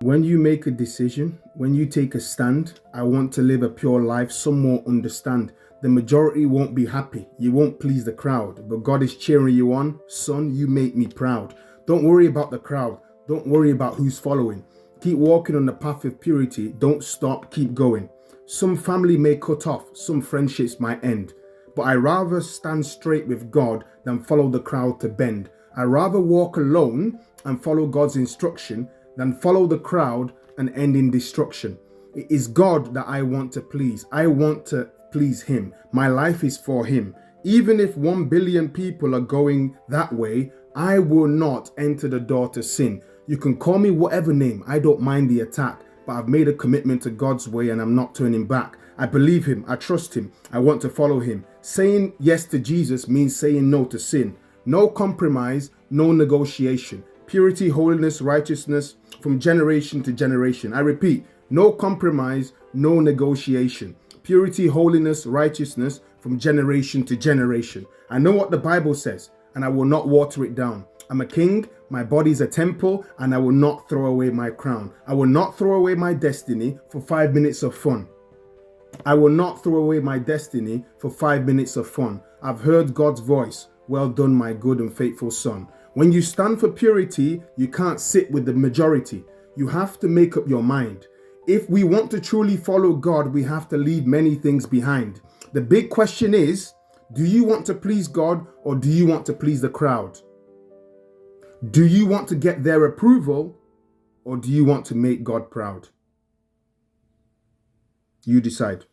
When you make a decision, when you take a stand, I want to live a pure life, some will understand. The majority won't be happy. You won't please the crowd, but God is cheering you on. Son, you make me proud. Don't worry about the crowd. Don't worry about who's following. Keep walking on the path of purity. Don't stop. Keep going. Some family may cut off. Some friendships might end. But I rather stand straight with God than follow the crowd to bend. I rather walk alone and follow God's instruction than follow the crowd and end in destruction. It is God that I want to please. I want to please Him. My life is for Him. Even if 1 billion people are going that way, I will not enter the door to sin. You can call me whatever name. I don't mind the attack, but I've made a commitment to God's way and I'm not turning back. I believe Him. I trust Him. I want to follow Him. Saying yes to Jesus means saying no to sin. No compromise, no negotiation. Purity, holiness, righteousness from generation to generation. I repeat, no compromise, no negotiation. Purity, holiness, righteousness from generation to generation. I know what the Bible says, and I will not water it down. I'm a king, my body's a temple, and I will not throw away my crown. I will not throw away my destiny for 5 minutes of fun. I will not throw away my destiny for 5 minutes of fun. I've heard God's voice. Well done, my good and faithful son. When you stand for purity, you can't sit with the majority. You have to make up your mind. If we want to truly follow God, we have to leave many things behind. The big question is, do you want to please God or do you want to please the crowd? Do you want to get their approval or do you want to make God proud? You decide.